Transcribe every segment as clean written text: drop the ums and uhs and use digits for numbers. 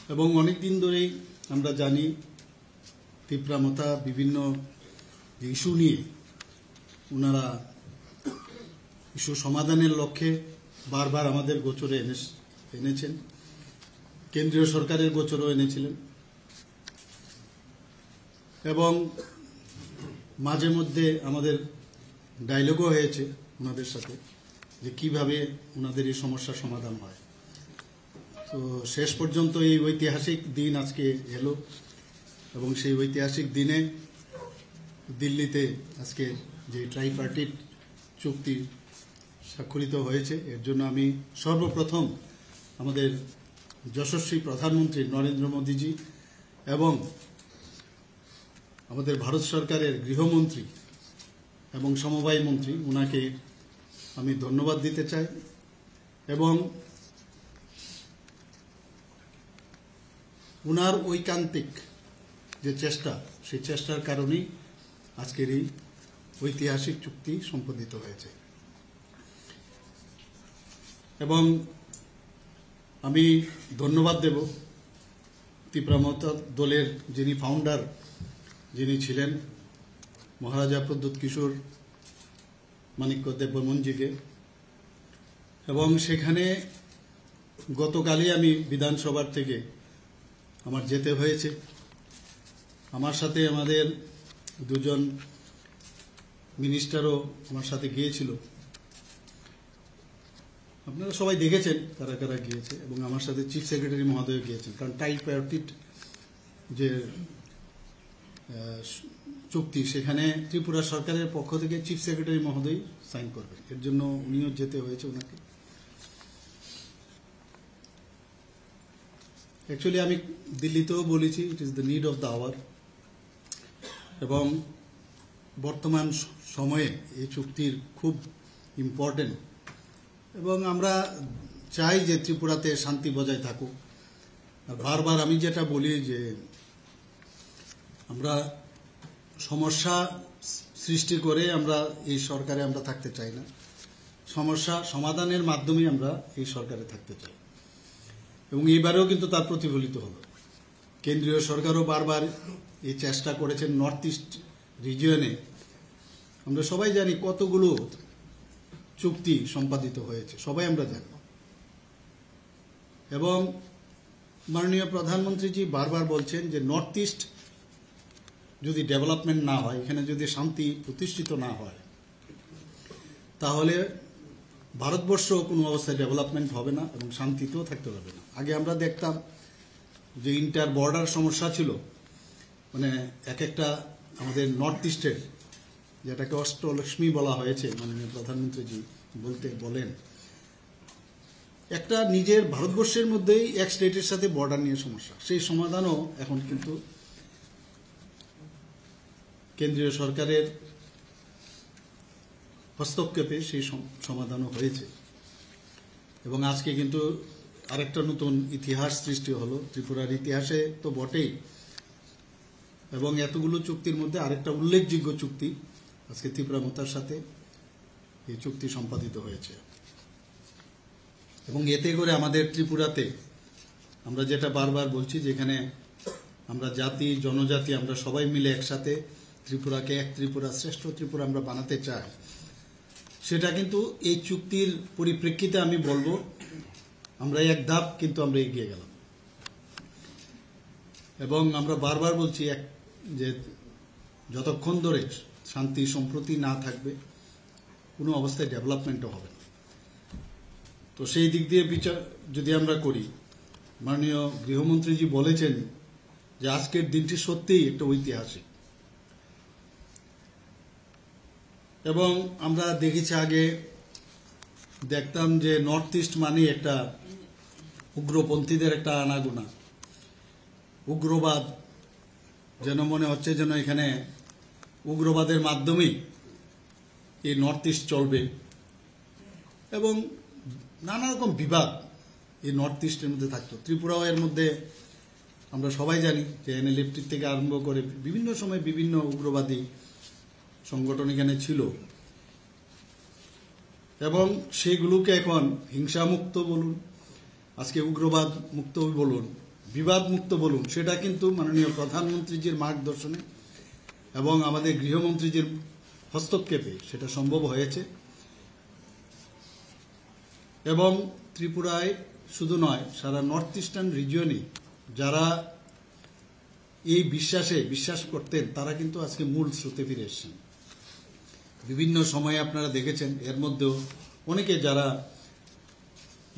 এবং অনেক দিন ধরেই আমরা জানি তীব্রামতা বিভিন্ন ইস্যু নিয়ে ওনারা ইস্যু সমাধানের লক্ষ্যে বারবার আমাদের গোচরে এনেছেন, কেন্দ্রীয় সরকারের গোচরও এনেছিলেন এবং মাঝে মধ্যে আমাদের ডায়লগও হয়েছে ওনাদের সাথে যে কিভাবে ওনাদের এই সমস্যার সমাধান হয়। তো শেষ পর্যন্ত এই ঐতিহাসিক দিন আজকে এলো এবং সেই ঐতিহাসিক দিনে দিল্লিতে আজকে যে ট্রাইপার্টিট চুক্তি স্বাক্ষরিত হয়েছে, এর জন্য আমি সর্বপ্রথম আমাদের যশস্বী প্রধানমন্ত্রী নরেন্দ্র মোদীজি এবং আমাদের ভারত সরকারের গৃহমন্ত্রী এবং সমবায় মন্ত্রী ওনাকে আমি ধন্যবাদ দিতে চাই এবং ওনার ঐকান্তিক যে চেষ্টা, সেই চেষ্টার কারণেই আজকের এই ঐতিহাসিক চুক্তি সম্পাদিত হয়েছে। এবং আমি ধন্যবাদ দেব তীব্রামতা দলের যিনি ফাউন্ডার যিনি ছিলেন মহারাজা প্রদ্যোৎ কিশোর মাণিক্য দেববর্মনজিকে। এবং সেখানে গতকালই আমি বিধানসভার থেকে আমার যেতে হয়েছে, আমার সাথে আমাদের দুজন মিনিস্টারও আমার সাথে গিয়েছিল। আপনারা সবাই দেখেছেন কারা কারা গিয়েছে এবং আমার সাথে চিফ সেক্রেটারি মহোদয় গিয়েছেন, কারণ ট্রাইপার্টিট যে চুক্তি সেখানে ত্রিপুরা সরকারের পক্ষ থেকে চিফ সেক্রেটারি মহোদয় সাইন করবেন, এর জন্য উনিও যেতে হয়েছে ওনাকে। অ্যাকচুয়ালি আমি দিল্লিতেও বলেছি it is the need of the hour এবং বর্তমান সময়ে এই চুক্তির খুব ইম্পর্টেন্ট এবং আমরা চাই যে ত্রিপুরাতে শান্তি বজায় থাকুক। আর বারবার আমি যেটা বলি যে আমরা সমস্যা সৃষ্টি করে আমরা এই সরকারে আমরা থাকতে চাই না, সমস্যা সমাধানের মাধ্যমে আমরা এই সরকারে থাকতে চাই এবং এইবারেও কিন্তু তার প্রতিফলিত হলো। কেন্দ্রীয় সরকারও বারবার এই চেষ্টা করেছেন। নর্থ ইস্ট রিজিয়নে আমরা সবাই জানি কতগুলো চুক্তি সম্পাদিত হয়েছে, সবাই আমরা জানি। এবং মাননীয় প্রধানমন্ত্রীজি বারবার বলছেন যে নর্থ ইস্ট যদি ডেভেলপমেন্ট না হয়, এখানে যদি শান্তি প্রতিষ্ঠিত না হয়, তাহলে ভারতবর্ষ কোনো অবস্থায় ডেভেলপমেন্ট হবে না এবং শান্তিতেও থাকতে পারবে না। আগে আমরা দেখতাম যে ইন্টার বর্ডার সমস্যা ছিল, মানে এক একটা আমাদের নর্থ ইস্টের, যেটাকে অষ্টলক্ষ্মী বলা হয়েছে, মাননীয় প্রধানমন্ত্রীজি বলেন, একটা নিজের ভারতবর্ষের মধ্যেই এক স্টেটের সাথে বর্ডার নিয়ে সমস্যা, সেই সমাধানও এখন কিন্তু কেন্দ্রীয় সরকারের হস্তক্ষেপে সেই সমাধানও হয়েছে। এবং আজকে কিন্তু আরেকটা নতুন ইতিহাস সৃষ্টি হলো ত্রিপুরার ইতিহাসে তো বটেই, এবং এতগুলো চুক্তির মধ্যে আরেকটা উল্লেখযোগ্য চুক্তি আজকে তীব্রামতার সাথে এই চুক্তি সম্পাদিত হয়েছে। এবং এতে করে আমাদের ত্রিপুরাতে আমরা যেটা বারবার বলছি, যেখানে আমরা জাতি জনজাতি আমরা সবাই মিলে একসাথে ত্রিপুরাকে এক ত্রিপুরা, শ্রেষ্ঠ ত্রিপুরা আমরা বানাতে চাই, সেটা কিন্তু এই চুক্তির পরিপ্রেক্ষিতে আমি বলবো আমরা এক ধাপ কিন্তু আমরা এগিয়ে গেলাম। এবং আমরা বারবার বলছি যে যতক্ষণ ধরে শান্তি সম্প্রতি না থাকবে কোনো অবস্থায় ডেভেলপমেন্টও হবে না। তো সেই দিক দিয়ে বিচার যদি আমরা করি, মাননীয় গৃহমন্ত্রীজি বলেছেন যে আজকের দিনটি সত্যিই একটা ঐতিহাসিক। এবং আমরা দেখেছি আগে দেখতাম যে নর্থ ইস্ট মানে একটা উগ্রপন্থীদের একটা আনাগোনা, উগ্রবাদ, যেন মনে হচ্ছে যেন এখানে উগ্রবাদের মাধ্যমেই এই নর্থ ইস্ট চলবে এবং নানা রকম বিবাদ এই নর্থ ইস্টের মধ্যে থাকতো। ত্রিপুরাও এর মধ্যে আমরা সবাই জানি যে এনএলএফটি থেকে আরম্ভ করে বিভিন্ন সময় বিভিন্ন উগ্রবাদী সংগঠন এখানে ছিল এবং সেগুলোকে এখন হিংসামুক্ত বলুন, আজকে উগ্রবাদ মুক্ত বলুন, বিবাদমুক্ত বলুন, সেটা কিন্তু মাননীয় প্রধানমন্ত্রীজির মার্গদর্শনে এবং আমাদের গৃহমন্ত্রীজির হস্তক্ষেপে সেটা সম্ভব হয়েছে। এবং ত্রিপুরায় শুধু নয়, সারা নর্থ ইস্টার্ন রিজিয়নে যারা এই বিশ্বাস করতেন তারা কিন্তু আজকে মূল স্রোতে ফিরে এসেছেন। বিভিন্ন সময়ে আপনারা দেখেছেন, এর মধ্যেও অনেকে যারা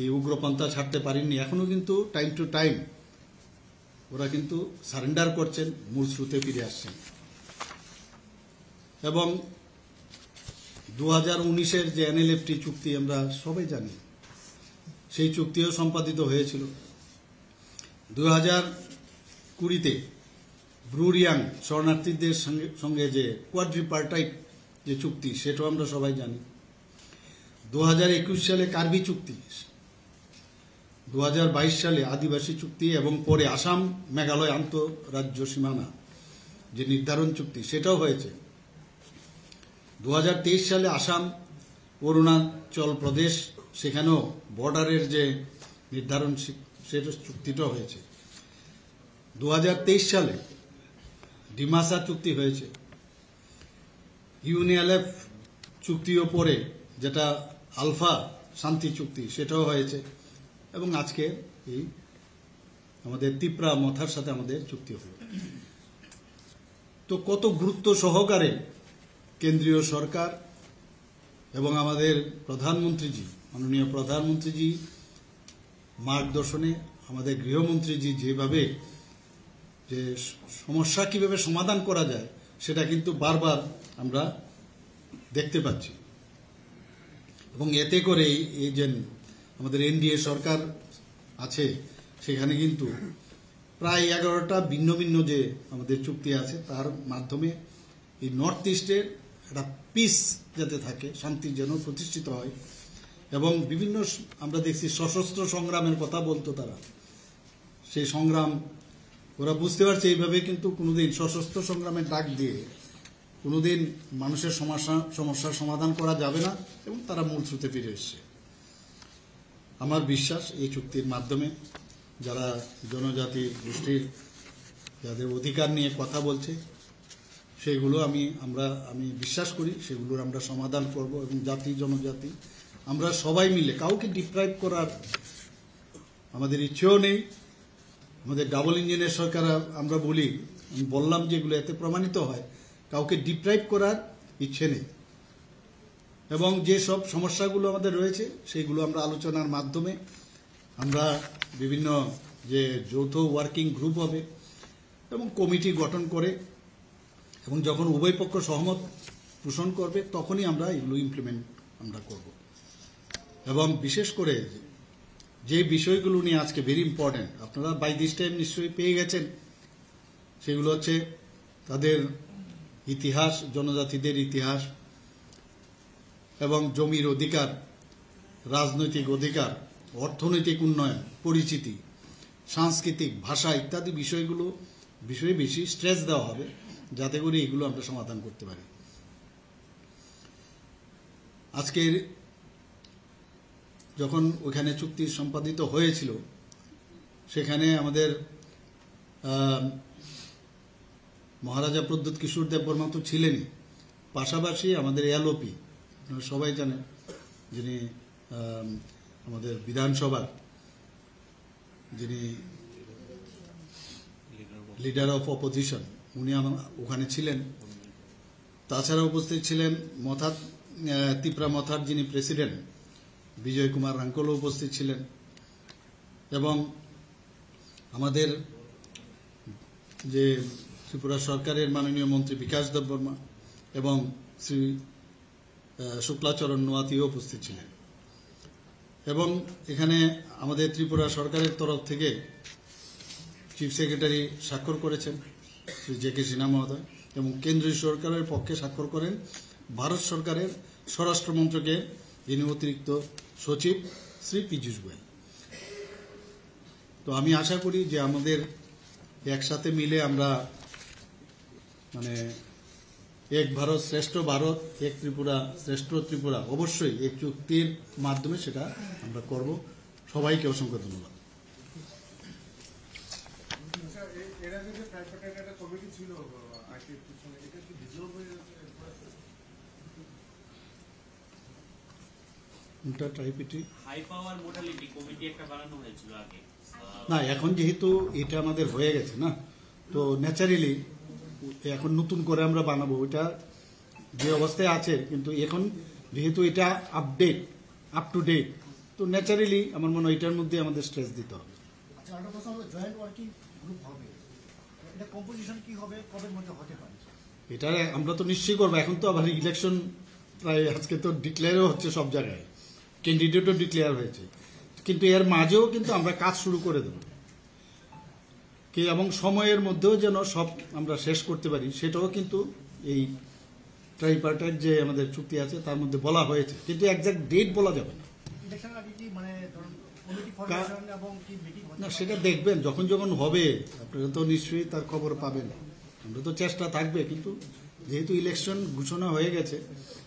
এই উগ্রপন্থা ছাড়তে পারেননি এখনো কিন্তু টাইম টু টাইম ওরা কিন্তু সারেন্ডার করছেন, মূল স্রোতে ফিরে আসছেন। এবং 2019-এর যে NLFT চুক্তি আমরা সবাই জানি, সেই চুক্তিও সম্পাদিত হয়েছিল। 2020-তে ব্রুরিয়াং শরণার্থীদের সঙ্গে যে কোয়াড্রিপার্টাইট যে চুক্তি, সেটাও আমরা সবাই জানি। 2021 সালে কার্বি চুক্তি, 2022 সালে আদিবাসী চুক্তি এবং পরে আসাম মেঘালয় আন্তঃরাজ্য সীমানা যে নির্ধারণ চুক্তি, সেটাও হয়েছে। 2023 সালে আসাম অরুণাচল প্রদেশ, সেখানেও বর্ডারের যে নির্ধারণ সেটা চুক্তিটাও হয়েছে। 2023 সালে ডিমাসা চুক্তি হয়েছে। UNLF চুক্তিও পরে যেটা আলফা শান্তি চুক্তি, সেটাও হয়েছে। এবং আজকে এই আমাদের ত্রিপুরা মথার সাথে আমাদের চুক্তি হল। তো কত গুরুত্ব সহকারে কেন্দ্রীয় সরকার এবং আমাদের প্রধানমন্ত্রীজি, মাননীয় প্রধানমন্ত্রীজি মার্গদর্শনে আমাদের গৃহমন্ত্রীজি যেভাবে যে সমস্যা কিভাবে সমাধান করা যায় সেটা কিন্তু বারবার আমরা দেখতে পাচ্ছি। এবং এতে করে এই যে আমাদের NDA সরকার আছে, সেখানে কিন্তু প্রায় 11টা ভিন্ন ভিন্ন যে আমাদের চুক্তি আছে, তার মাধ্যমে এই নর্থ ইস্টের একটা পিস যাতে থাকে, শান্তি যেন প্রতিষ্ঠিত হয়। এবং বিভিন্ন আমরা দেখছি সশস্ত্র সংগ্রামের কথা বলতো তারা, সেই সংগ্রাম ওরা বুঝতে পারছে এইভাবে কিন্তু কোনোদিন সশস্ত্র সংগ্রামের ডাক দিয়ে কোনোদিন মানুষের সমস্যার সমাধান করা যাবে না, এবং তারা মূল স্রোতে ফিরে এসছে। আমার বিশ্বাস এই চুক্তির মাধ্যমে যারা জনজাতি গোষ্ঠীর যাদের অধিকার নিয়ে কথা বলছে, সেগুলো আমি বিশ্বাস করি সেগুলোর আমরা সমাধান করব। এবং জাতি জনজাতি আমরা সবাই মিলে, কাউকে ডিপ্রাইভ করার আমাদের ইচ্ছেও নেই। আমাদের ডাবল ইঞ্জিনের সরকার আমরা বললাম যেগুলো এতে প্রমাণিত হয়, কাউকে ডিপ্রাইভ করার ইচ্ছে নেই। এবং যে সব সমস্যাগুলো আমাদের রয়েছে সেইগুলো আমরা আলোচনার মাধ্যমে আমরা বিভিন্ন যে যৌথ ওয়ার্কিং গ্রুপ হবে এবং কমিটি গঠন করে, এবং যখন উভয় পক্ষ সহমত পোষণ করবে তখনই আমরা এগুলো ইমপ্লিমেন্ট আমরা করব। এবং বিশেষ করে যে বিষয়গুলো নিয়ে আজকে ভেরি ইম্পর্টেন্ট, আপনারা বাই দিস টাইম নিশ্চয়ই পেয়ে গেছেন, সেগুলো হচ্ছে তাদের ইতিহাস, জনজাতিদের ইতিহাস এবং জমির অধিকার, রাজনৈতিক অধিকার, অর্থনৈতিক উন্নয়ন, পরিচিতি, সাংস্কৃতিক, ভাষা ইত্যাদি বিষয়ে বেশি স্ট্রেস দেওয়া হবে, যাতে করে এগুলো আমরা সমাধান করতে পারি। আজকের যখন ওখানে চুক্তি সম্পাদিত হয়েছিল, সেখানে আমাদের মহারাজা প্রদ্যোৎ কিশোর দেববর্মা তো ছিলেনই, পাশাপাশি আমাদের LOP সবাই জানেন, যিনি আমাদের বিধানসভার যিনি লিডার অফ অপোজিশন, উনি ওখানে ছিলেন। তাছাড়া উপস্থিত ছিলেন ত্রিপুরা মথার যিনি প্রেসিডেন্ট বিজয় কুমার রাঙ্কলও উপস্থিত ছিলেন, এবং আমাদের যে ত্রিপুরা সরকারের মাননীয় মন্ত্রী বিকাশ দেববর্মা এবং শ্রী শুক্লাচরণ নোয়াতিও উপস্থিত ছিলেন। এবং এখানে আমাদের ত্রিপুরা সরকারের তরফ থেকে চিফ সেক্রেটারি স্বাক্ষর করেছেন শ্রী JK সিনহা মহোদয়, এবং কেন্দ্রীয় সরকারের পক্ষে স্বাক্ষর করেন ভারত সরকারের স্বরাষ্ট্র মন্ত্রকের যিনি অতিরিক্ত সচিব শ্রী পীযূষ গোয়েল। তো আমি আশা করি যে আমাদের একসাথে মিলে আমরা এক ভারত শ্রেষ্ঠ ভারত, এক ত্রিপুরা শ্রেষ্ঠ ত্রিপুরা অবশ্যই এই চুক্তির মাধ্যমে সেটা আমরা করব। সবাইকে অসংখ্য ধন্যবাদ। এর আগে যে ট্রাইপার্টাইট একটা কমিটি ছিল আইটিএফটির সঙ্গে, এটা কি ডিসলভ হয়ে গেছে? ট্রাইপিটি হাই পাওয়ার মোডালিটি কমিটি একটা বানানো হয়েছিল আগে। না, এখন যেহেতু এটা আমাদের হয়ে গেছে না, তো ন্যাচারালি এখন নতুন করে আমরা বানাবো। ওইটা যে অবস্থায় আছে, কিন্তু এখন যেহেতু এটা আপ টু ডেট, তো ন্যাচারালি আমার মনে হয় এটার মধ্যে আমাদের স্ট্রেস দিতে হবে। আচ্ছা, আরেকটা প্রশ্ন হলো, জয়েন্ট ওয়ার্কিং গ্রুপ হবে, এটা কম্পোজিশন কি হবে, কবের মধ্যে হতে পারে? এটা আমরা তো নিশ্চয়ই করবো। এখন তো আবার ইলেকশন প্রায়, আজকে তো ডিক্লেয়ারও হচ্ছে সব জায়গায়, ক্যান্ডিডেটও ডিক্লেয়ার হয়েছে, কিন্তু এর মাঝেও কিন্তু আমরা কাজ শুরু করে দেব কি, এবং সময়ের মধ্যেও যেন সব আমরা শেষ করতে পারি, সেটাও কিন্তু এই ট্রাইপার্টাইট যে আমাদের চুক্তি আছে তার মধ্যে বলা হয়েছে, কিন্তু একজ্যাক্ট ডেট বলা যাবে না। ইলেকশন আগে কি মানে ধরুন কমিটি ফরমেশন এবং কি মিটিং হতে না, পারে? সেটা দেখবেন যখন যখন হবে, আপনারা তো নিশ্চয়ই তার খবর পাবেন। আমরা তো চেষ্টা থাকবে, কিন্তু যেহেতু ইলেকশন ঘোষণা হয়ে গেছে,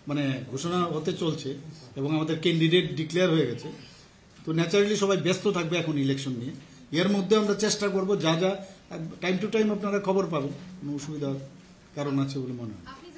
মানে ঘোষণা হতে চলছে এবং আমাদের ক্যান্ডিডেট ডিক্লেয়ার হয়ে গেছে, তো ন্যাচারালি সবাই ব্যস্ত থাকবে এখন ইলেকশন নিয়ে। এর মধ্যে আমরা চেষ্টা করব যা যা টাইম টু টাইম আপনারা খবর পাবেন, কোনো অসুবিধার কারণ আছে বলে মনে হয়। আপনি